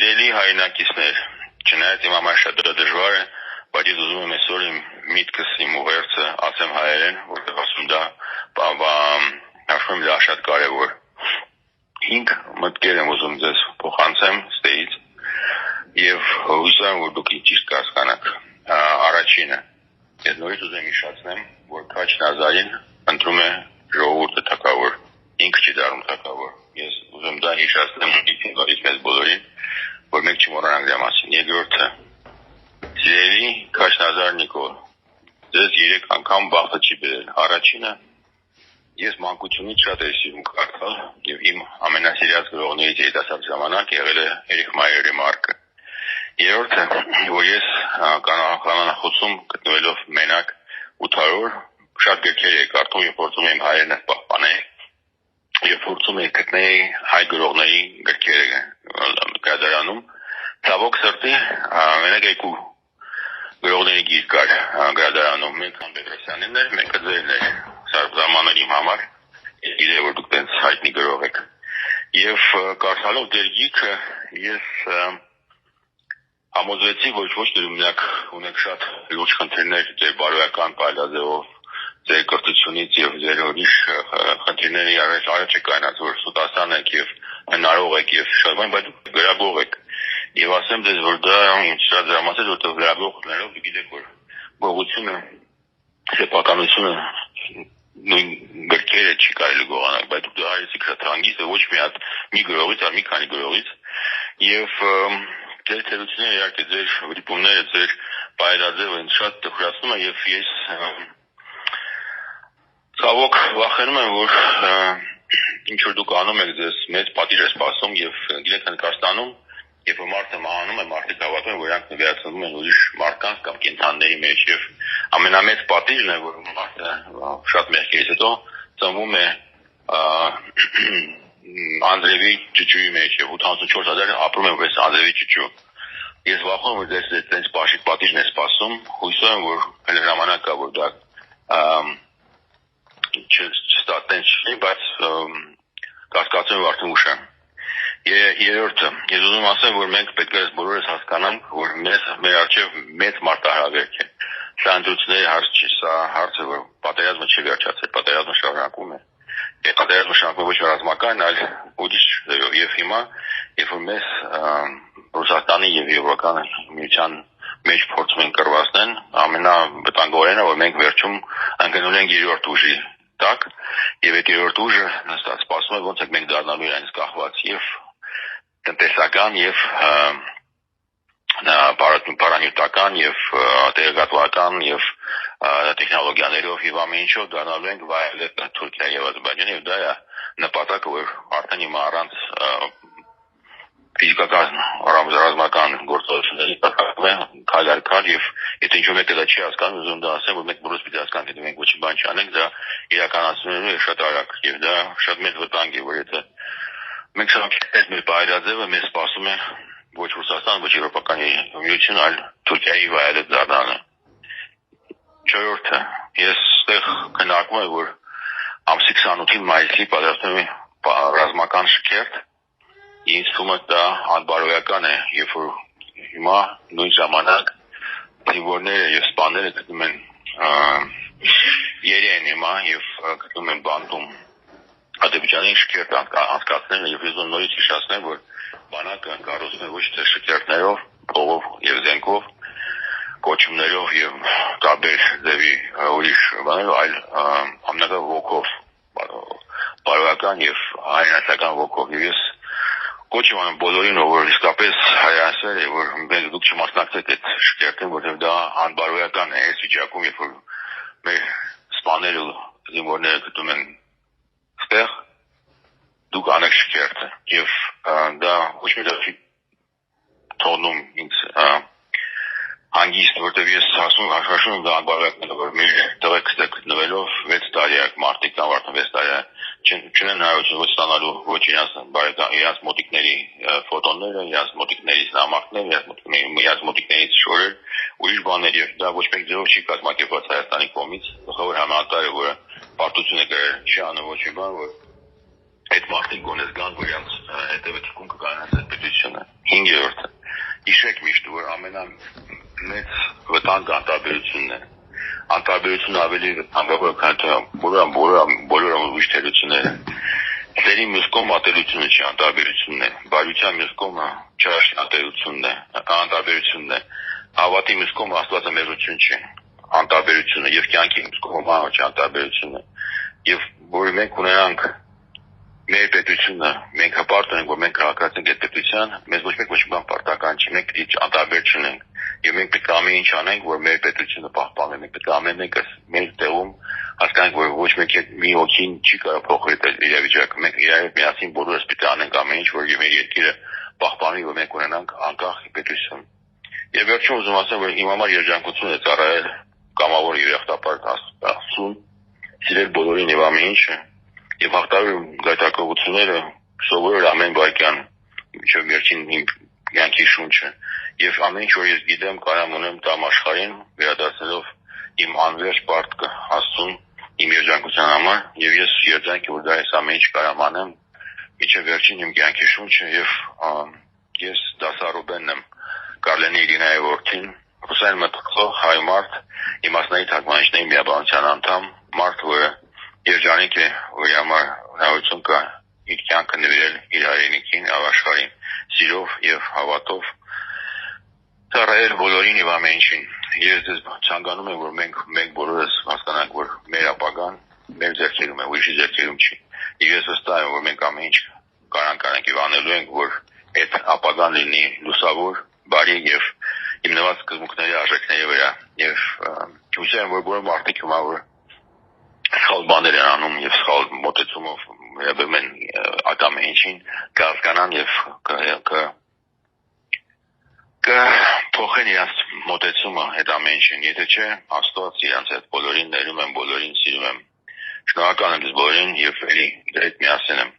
Սիրելի հայրենակիցներ, չնայած իմ համար շատ դժվար է, բայց ես ուզում եմ այսօր իմ միտքս, իմ ուղերձը ասեմ հայերեն, որտեղ ասում դա շատ կարևոր։ 5 մտքեր եմ ուզում ձեզ փոխանցեմ ստեից եւ հույսով եմ, որ դուք ճիշտ կհասկանաք։ Առաջինը, ես նորից ուզում եմ հիշեցնեմ, որ Քաչ Նազարին ընտրում է ժողովուրդը թագավոր, ինքը չի դառնում թագավոր։ Ես ուզում դա հիշեցնեմ մեզ բոլորին, որ մենք չմոռանանք դրա մասին։ Երկրորդը, սիրելի Քաչ Նազար Նիկոլ, ձեզ 3 անգամ բախտը չի բերել։ Առաջինը, ես մանկությունից շատ եմ սիրում կարդալ եւ իմ ամենասիրած գրողներից երիտասարդ ժամանակ եղել է Էրիխ Մայերի Ռեմարկը։ Երրորդը, որ ես կանանախոսում գտնվելով մենակ 8 օր շատ գրքեր էի կարդում եւ փորձում եմ հայերենը պահպանել եւ փորձում եմ գտնել հայ գրողների գրքերը գրադարանում։ Ցավոք սրտի մենակ 2 գրողների գիրք կար գրադարանում, մեկը Պետրոսյանին էր, մեկը ձերն էր։ Զարմանալի իմ համար, գիտեմ որ դուք տենց հայտնի գրող եք։ Եվ կարդալով ձեր գիրքը ես համոզվեցի, որ ոչ դրումնակ ունեք շատ լուրջ խնդիրներ ձեր բարոյական պայլաձևով, ձեր կրթությունից եւ ձեր ուրիշ խնդիրների առաջ եք կայնած, որ սուտասան եք եւ հնարող եք եւ շատ բան, բայց դուք գրագող եք։ Եվ ասեմ ձեզ, որ դա ինձ շատ զարմացել, որտեղ գրագողներով դուք գիտեք, որ գողությունը, սեփականությունը նույն գրքերը չի կարելի գողանալ, բայց դուք դարեցիք շատ հանգիստ, ոչ մի հատ մի գրողից, այլ մի քանի գրողից, եւ ձեր թերությունները իհարկե ձեր վիպումները, ձեր բայրաձևը ինձ շատ տխրացնում է եւ ես ցավոք վախենում եմ, որ ինչ որ դուք անում եք ձեզ մեծ պատիժ է սպասում եւ գիտեք Հնդկաստանում, երբ որ մարդը մահանում է, մարդիկ հավատում են, որ իրանք նվիրացնում են ուրիշ մարդկանց կամ կենդանների մեջ եւ ամենամեծ պատիժն է, որ մարդը շատ մեղքերից հետո ծնվում է Անդրեվի ճճուի մեջ եւ 84,000 ապրում են որպես Անդրեվի ճճու։ Ես վախում եմ, որ ձեզ այդպես պաշիկ պատիժն է սպասում, հույսով եմ, որ հենց ժամանակ կա, որ դա չստացնեն չի, բայց կասկածում եմ արդեն ուշ է։ Երրորդը, ես ուզում ասեմ, որ մենք պետք է բոլորս հասկանանք, որ մեր առջև մեծ մարտահրավերք է։ Սա ընտրությունների հարց չի, սա հարց է, որ պատերազմը չի վերջացել, պատերազմը շարունակում է։ Եվ պատերազմը շարունակում է ոչ ռազմական, այլ ուրիշ ձևով։ Եվ հիմա, երբ որ մեզ Ռուսաստանի եւ Եվրոպական միության մեջ փորձում են կռվածնեն, ամենավտանգավորենը, որ մենք վերջում ընկնելու ենք 3-րդ ուժի տակ, եւ այդ 3-րդ ուժը նստած սպասում է ոնց է մենք դառնալու իրանից կախված եւ տնտեսական եւ պարանյութական եւ տեղեկատվական եւ տեխնոլոգիաներով եւ ամեն ինչով դառնալու ենք վայելել Թուրքիա եւ Ադրբեջանը եւ դա է նպատակը, որ արդեն հիմա առանց ֆիզիկական ռազմական գործողությունների քայլ եւ եթե ինչ-որ մեկը դա չի հասկանում, ուզում դա ասեմ, որ մենք բոլորս պիտի հասկանանք, եթե մենք ոչինչ բան չանենք, դա իրականացնելու է շատ արագ եւ դա շատ մեծ վտանգ է, որ եթե մենք շարունակենք մեր բայրաձևը, մեզ սպասում է ոչ Ռուսաստան, ոչ Եվրոպական միություն, այլ Թուրքիայի վայելել դառնալը։ 4-րդը, ես այստեղ քննարկում եմ, որ ամսի 28-ին մայիսի պատրաստում եմ ռազմական շքերթ, ինձ թվում է դա անբարոյական է, երբ որ հիմա նույն ժամանակ զինվորները եւ սպաները գտնում են Երեն հիմա եւ գտնում են բանտում Ադրբեջանի շքերթ անցկացնել եւ ես նորից հիշեցնեմ, որ բանակը կառուցվում է ոչ թե շքերթներով, փողով եւ զենքով, կոչումներով եւ տարբեր ձևի ուրիշ բաներով, այլ ամենական ոգով, բարոյական եւ հայրենասական ոգով։ Եվ ես կոչ եմ անում բոլորին, որ իսկապես հայրենասեր է, որ մենք դուք չմասնակցեք այդ շքերթին, որովհետեւ դա անբարոյական է այս վիճակում, երբ որ մեր սպաները զինվորները գտնում են այստեղ դուք անեք շքերթը եւ դա ոչ մի դեպքի թողնում ինձ հանգիստ, որտեղ ես հաշվում եմ դա անբարոյական է, որ մեր տղեկստը գտնվելով 6 տարի է մարդիկ կամ արդեն 6 տարի չունեն հարություն ոչ ստանալու ոչ իրաց մոտիկների ֆոտոները, իրաց մոտիկների նամակները, իրաց մոտիկներից շորեր, ուրիշ բաներ եւ դա ոչ մեկ ձևով չի կազմակերպված Հայաստանի կողմից, գլխավոր համակարգը, որը պարտություն է գրել, չի անում ոչ մի բան, որ այդ մարդիկ գոնես գան, որ իրենց հետևեցում կկանանց այդ պետությունը։ 5-րդը, հիշեք միշտ, որ ամենամեծ վտանգը անտարբերությունն է։ Անտարբերությունը ավելի վտանգավոր է, քան բոլոր ուրիշ թերությունները։ Սերի մյուս կողմը ատելությունը չի, անտարբերությունն է։ Բարության մյուս կողմը չարաշնորհությունն է, անտարբերությունն է։ Հավատի մյուս կողմը աստվածամերություն չի, անտարբերությունը, եւ կյանքի մյուս կողմը ոչ անտարբերությունը։ Եվ որ մենք ունենանք մեր պետությունը, մենք հպարտ ունենք, որ մենք քաղաքացիենք այդ պետության, մեզ ոչ մեկ ոչ մի բան պարտական չի, մենք պետք է անտարբեր չունենք։ Եվ մենք պետք է ամեն ինչ անենք, որ մեր պետությունը պահպանվի, մենք պետք է ամեն մեկը մեր տեղում հասկանանք, որ ոչ մեկ մի հոգին չի կարող փոխել այդ իրավիճակը։ Մենք իրար միասին բոլորս պետք է անենք ամեն ինչ, որ մեր երկիրը պահպանվի, որ մենք ունենանք անկախ պետություն։ Եվ վերջում ուզում ասեմ, որ իմ համար երջանկություն է ծառայել կամավոր երախտապարտ Աստծուն, սիրել բոլորին եւ ամեն ինչը, եւ հաղթահարել գայթակղությունները, սովորել ամեն վայրկյան, մինչեւ վերջին իմ կյանքի շունչը, եւ ամեն ինչ որ ես գիտեմ, կարամ ունեմ տամ աշխարհին, վերադարձնելով իմ անվերջ պարտքը Աստծուն, իմ երջանկության համար, եւ ես երջանք որ դա ես ամեն ինչ կարամ անեմ, մինչեւ վերջին իմ կյանքի շունչը, եւ ես դասարոբենն եմ, Կարլենի Իրինայի որդին, Ռուսային մտքով հայ մարդ, իմաստնային թարգմանիչների միաբանության անդամ, մարդ, որը երջանիկ է, որի համար հնարավորություն կա իր կյանքը նվիրել իր հայրենիքին, աշխարհին, սիրով եւ հավատով, ծառայել բոլորին եւ ամեն ինչին։ Ես ձեզ ցանկանում եմ, որ մենք բոլորս հասկանանք, որ մեր ապագան մեր ձեռքերում է, ուրիշի ձեռքերում չի։ Եվ ես վստահ եմ, որ մենք ամեն ինչ կարանք եւ անելու ենք, որ այդ ապագան լինի լուսավոր, բարի եւ հիմնված սկզբունքների արժեքների վրա։ Եվ հույս եմ, որ բոլոր մարդիկ հիմա որ սխալ բաներ են անում եւ սխալ մոտեցումով վերաբերում են այդ ամեն ինչին, կհասկանան եւ կփոխեն իրենց մոտեցումը այդ ամեն ինչին։ Եթե չէ, Աստված իրենց այդ բոլորին ներում եմ, բոլորին սիրում եմ։ Շնորհակալ եմ ձեզ բոլորին եւ էլի դրեք միասին եմ։